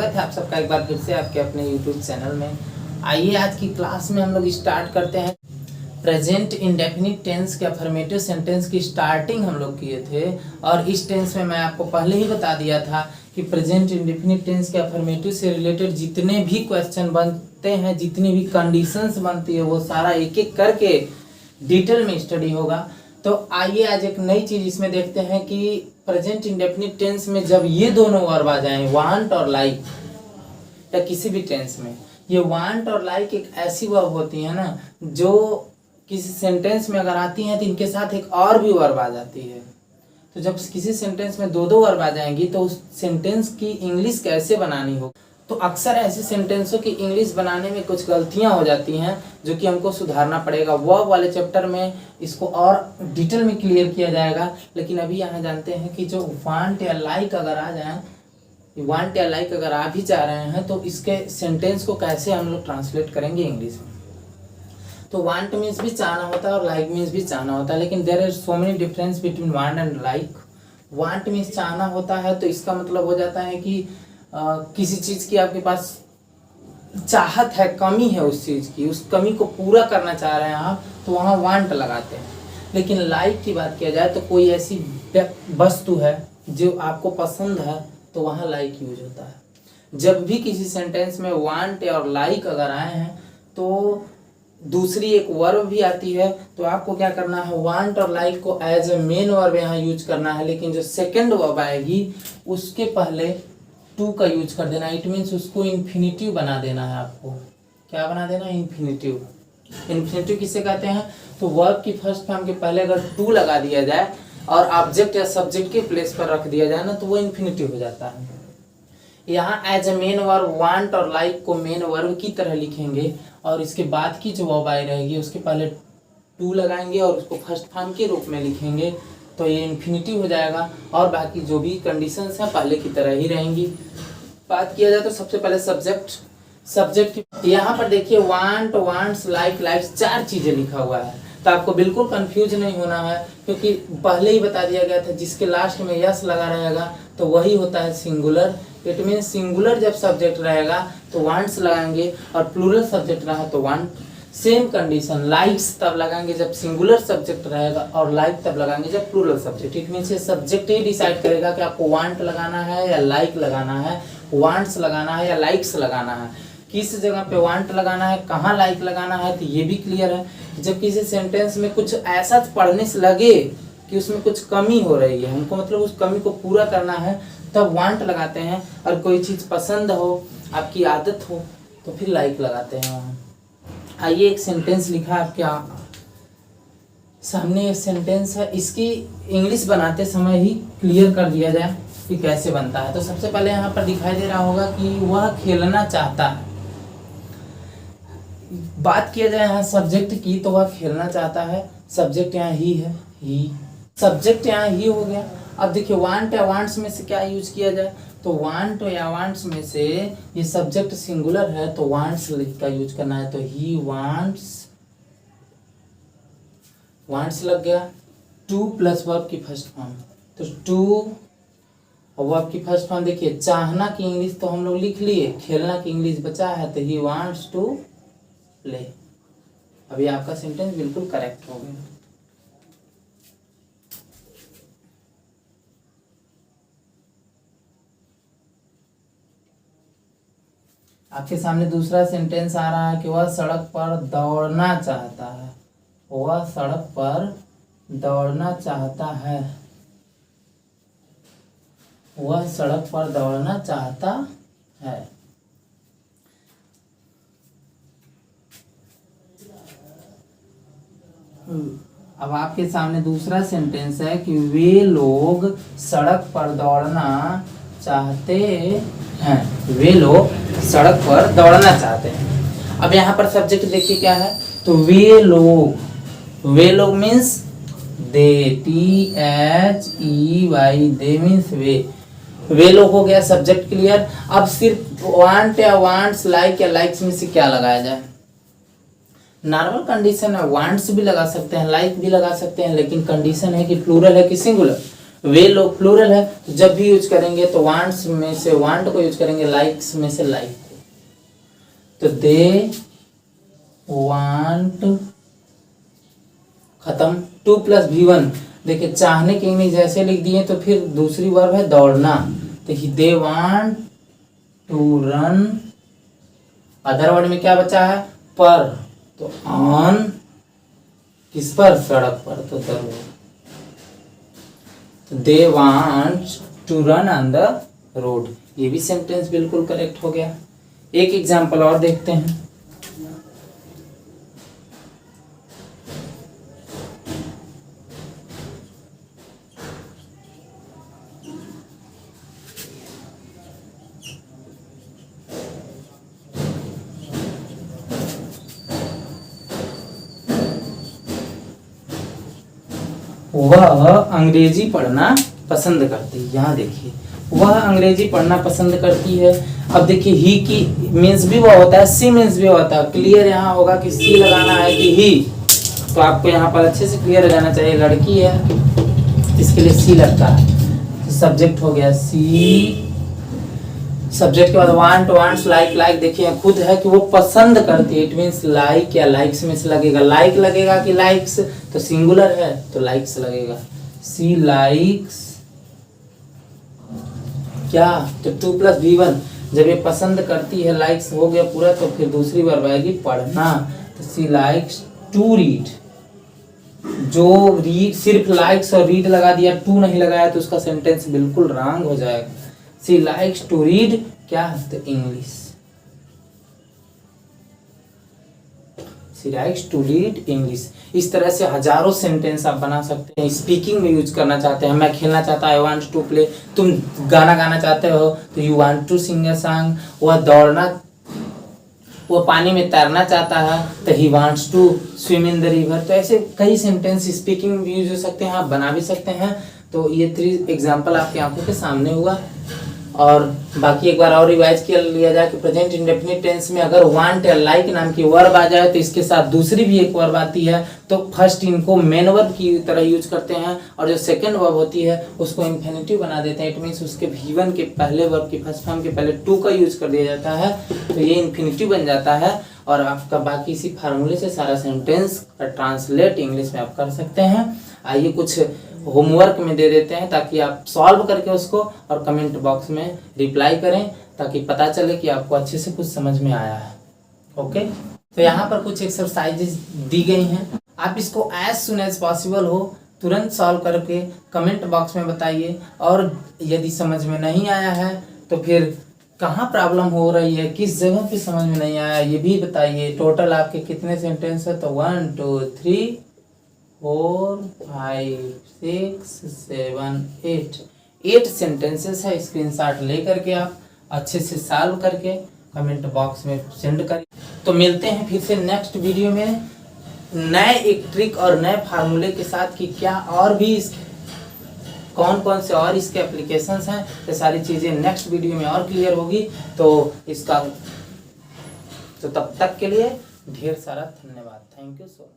स्वागत है आप सबका एक बार फिर से आपके अपने YouTube चैनल में। आइए आज की क्लास में हम लोग स्टार्ट करते हैं। प्रेजेंट इंडेफिनिट टेंस के अफर्मेटिव सेंटेंस की स्टार्टिंग हम लोग किए थे और इस टेंस में मैं आपको पहले ही बता दिया था कि प्रेजेंट इंडेफिनिट टेंस के अफर्मेटिव से रिलेटेड जितने भी क्वेश्चन बनते हैं, जितनी भी कंडीशंस बनती है, वो सारा एक एक करके डिटेल में स्टडी होगा। तो आइए आज एक नई चीज इसमें देखते हैं कि प्रेजेंट इंडेफिनिट टेंस में जब ये दोनों वर्ब आ जाएं, वांट और लाइक, या किसी भी टेंस में ये वांट और लाइक एक ऐसी वर्ब होती है ना जो किसी सेंटेंस में अगर आती हैं तो इनके साथ एक और भी वर्ब आ जाती है। तो जब किसी सेंटेंस में दो दो वर्ब आ जाएंगी तो उस सेंटेंस की इंग्लिश कैसे बनानी हो, तो अक्सर ऐसे सेंटेंसों की इंग्लिश बनाने में कुछ गलतियां हो जाती हैं जो कि हमको सुधारना पड़ेगा। वर्ब वाले चैप्टर में इसको और डिटेल में क्लियर किया जाएगा, लेकिन अभी यहाँ जानते हैं कि जो वांट या लाइक अगर आ जाए, वांट या लाइक अगर आ भी जा रहे हैं तो इसके सेंटेंस को कैसे हम लोग ट्रांसलेट करेंगे इंग्लिश में। तो वांट मीन्स भी चाहना होता है और लाइक मीन्स भी चाहना होता है, लेकिन there are so many difference between want and like. Want means चाहना होता है तो इसका मतलब हो जाता है कि किसी चीज की आपके पास चाहत है, कमी है उस चीज की, उस कमी को पूरा करना चाह रहे हैं आप, तो वहाँ वांट लगाते हैं। लेकिन लाइक की बात किया जाए तो कोई ऐसी वस्तु है जो आपको पसंद है तो वहाँ लाइक यूज होता है। जब भी किसी सेंटेंस में वांट और लाइक अगर आए हैं तो दूसरी एक वर्ब भी आती है, तो आपको क्या करना है, वांट और लाइक को एज ए मेन वर्ब यहाँ यूज करना है, लेकिन जो सेकेंड वर्ब आएगी उसके पहले टू का यूज कर देना। इट मीन्स उसको इन्फिनिटिव बना देना है। आपको क्या बना देना, इन्फिनिटिव। इन्फिनिटिव किसे कहते हैं, तो वर्ब की फर्स्ट फॉर्म के पहले अगर टू लगा दिया जाए और ऑब्जेक्ट या सब्जेक्ट के प्लेस पर रख दिया जाए ना तो वो इन्फिनिटिव हो जाता है। यहाँ as a main verb want और लाइक को मेन वर्ब की तरह लिखेंगे और इसके बाद की जो वर्ब आई रहेगी उसके पहले टू लगाएंगे और उसको फर्स्ट फॉर्म के रूप में लिखेंगे, तो ये इन्फिनिटिव हो जाएगा और बाकी जो भी कंडीशंस हैं पहले की तरह ही रहेंगी। बात किया जाए तो सबसे पहले सब्जेक्ट की यहाँ पर देखिए वांट, वांट्स, लाइक, लाइक्स, चार चीजें लिखा हुआ है, तो आपको बिल्कुल कंफ्यूज नहीं होना है क्योंकि पहले ही बता दिया गया था जिसके लास्ट में यस लगा रहेगा तो वही होता है सिंगुलर। इट मीन सिंगुलर जब सब्जेक्ट रहेगा तो वांट्स लगाएंगे और प्लूरल सब्जेक्ट रहा तो वांट। सेम कंडीशन लाइक्स तब लगाएंगे जब सिंगुलर सब्जेक्ट रहेगा और लाइक तब लगाएंगे जब प्लूरल सब्जेक्ट। इट मीन ये सब्जेक्ट ही डिसाइड करेगा कि आपको वांट लगाना है या लाइक लगाना है, वांट्स लगाना है या लाइक्स लगाना है, किस जगह पे वांट लगाना है, कहाँ लाइक लगाना है। तो ये भी क्लियर है। जब किसी सेंटेंस में कुछ ऐसा पढ़ने से लगे कि उसमें कुछ कमी हो रही है, हमको मतलब उस कमी को पूरा करना है, तब वांट लगाते हैं। और कोई चीज़ पसंद हो, आपकी आदत हो, तो फिर लाइक लगाते हैं वहाँ। आइए एक सेंटेंस लिखा है आपके सामने, एक सेंटेंस है, इसकी इंग्लिश बनाते समय ही क्लियर कर दिया जाए कि कैसे बनता है। तो सबसे पहले यहाँ पर दिखाई दे रहा होगा कि वह खेलना चाहता है। बात किया जाए यहाँ सब्जेक्ट की तो वह खेलना चाहता है, सब्जेक्ट यहाँ ही है, ही, सब्जेक्ट यहाँ ही हो गया। अब देखिए वांट या वांट्स में से क्या यूज किया जाए, तो वांट या वांट्स में से ये सब्जेक्ट सिंगुलर है तो वांट्स का यूज करना है, तो ही वांट्स, वांट्स लग गया। टू प्लस वर्ब की फर्स्ट फॉर्म, तो टू और वर्ब की फर्स्ट फॉर्म देखिए, चाहना की इंग्लिश तो हम लोग लिख लिए, खेलना की इंग्लिश बचा है, तो ही वांट्स टू प्ले। अभी आपका सेंटेंस बिल्कुल करेक्ट हो गया। आपके सामने दूसरा सेंटेंस आ रहा है कि वह सड़क पर दौड़ना चाहता है, वह सड़क पर दौड़ना चाहता है, वह सड़क पर दौड़ना चाहता है। अब आपके सामने दूसरा सेंटेंस है कि वे लोग सड़क पर दौड़ना चाहते हैं, वे लोग सड़क पर दौड़ना चाहते हैं। अब यहाँ पर सब्जेक्ट देखिए क्या है, तो वे लोग means they, THEY, they means वे लोग हो गया सब्जेक्ट क्लियर। अब सिर्फ वांट या वांट्स, लाइक या लाइक्स में से क्या लगाया जाए, नॉर्मल कंडीशन है, वांट्स भी लगा सकते हैं, लाइक भी लगा सकते हैं, लेकिन कंडीशन है कि प्लूरल है कि सिंगुलर। वे लोग प्लूरल है, तो जब भी यूज करेंगे तो वांट्स में से वांट को यूज करेंगे, लाइक्स में से लाइक को। तो दे वांट, खत्म। 2 + V1, देखिए चाहने के इंग्लिश जैसे लिख दिए, तो फिर दूसरी वर्ब है दौड़ना, तो they want to run. Other word में क्या बचा है, पर, तो ऑन, किस पर, सड़क पर, तो the road. They want to run on the road, ये भी सेंटेंस बिल्कुल करेक्ट हो गया। एक एग्जांपल और देखते हैं। वह अंग्रेजी पढ़ना पसंद करती है। यहाँ देखिए, वह अंग्रेजी पढ़ना पसंद करती है। अब देखिए ही की मीन्स भी वो होता है, सी मीन्स भी होता है। क्लियर यहाँ होगा कि सी लगाना है कि ही, तो आपको यहाँ पर अच्छे से क्लियर हो जाना चाहिए। लड़की है, इसके लिए सी लगता है। तो सब्जेक्ट हो गया सी, सब्जेक्ट के बाद वांट, वांट्स, लाइक, लाइक। देखिए खुद है कि वो पसंद करती है, इट मीन्स लाइक या लाइक्स में से लगेगा। लाइक लगेगा कि लाइक्स, तो सिंगुलर है तो लाइक्स लगेगा। सी लाइक्स क्या, तो 2 + V1, जब ये पसंद करती है, लाइक्स हो गया पूरा, तो फिर दूसरी वर्ब आएगी पढ़ना। तो सी लाइक्स टू रीड। जो रीड सिर्फ लाइक्स और रीड लगा दिया, टू नहीं लगाया, तो उसका सेंटेंस बिल्कुल रॉन्ग हो जाएगा। सी लाइक्स टू रीड क्या, तो English. She likes to read English. इस तरह से हजारों सेंटेंस आप बना सकते हैं। स्पीकिंग में यूज करना चाहते हैं, मैं खेलना चाहता, आई वांट टू प्ले। तुम गाना गाना चाहते हो तो you want to sing a song. वह दौड़ना, वो पानी में तैरना चाहता है तो he wants to swim in the river. तो ऐसे कई सेंटेंस स्पीकिंग में यूज हो सकते हैं, आप बना भी सकते हैं। तो ये 3 एग्जाम्पल आपकी आंखों के सामने हुआ। और बाकी एक बार और रिवाइज कर लिया जाए कि प्रेजेंट इंडेफिनिट टेंस में अगर वांट या लाइक नाम की वर्ब आ जाए तो इसके साथ दूसरी भी एक वर्ब आती है, तो फर्स्ट इनको मेन वर्ब की तरह यूज करते हैं, और जो सेकंड वर्ब होती है उसको इन्फिनिटिव बना देते हैं। इट मीन्स उसके V1 के पहले वर्ब की फर्स्ट फॉर्म के पहले टू का यूज कर दिया जाता है, तो ये इन्फिनिटिव बन जाता है। और आपका बाकी इसी फार्मूले से सारा सेंटेंस का ट्रांसलेट इंग्लिश में आप कर सकते हैं। आइए कुछ होमवर्क में दे देते हैं ताकि आप सॉल्व करके उसको और कमेंट बॉक्स में रिप्लाई करें, ताकि पता चले कि आपको अच्छे से कुछ समझ में आया है। ओके, तो यहाँ पर कुछ एक्सरसाइजेज दी गई हैं, आप इसको एज सुन एज पॉसिबल हो तुरंत सॉल्व करके कमेंट बॉक्स में बताइए। और यदि समझ में नहीं आया है तो फिर कहाँ प्रॉब्लम हो रही है, किस जगह पे समझ में नहीं आया, ये भी बताइए। टोटल आपके कितने सेंटेंस है, तो 1 2 3 4 5 6 7 8 सेंटेंसेस है। स्क्रीनशॉट ले करके आप अच्छे से सॉल्व करके कमेंट बॉक्स में सेंड करें। तो मिलते हैं फिर से नेक्स्ट वीडियो में नए एक ट्रिक और नए फार्मूले के साथ कि क्या और भी इसके कौन कौन से और इसके एप्लीकेशंस हैं। ये सारी चीज़ें नेक्स्ट वीडियो में और क्लियर होगी। तो इसका, तो तब तक के लिए ढेर सारा धन्यवाद। Thank you so much.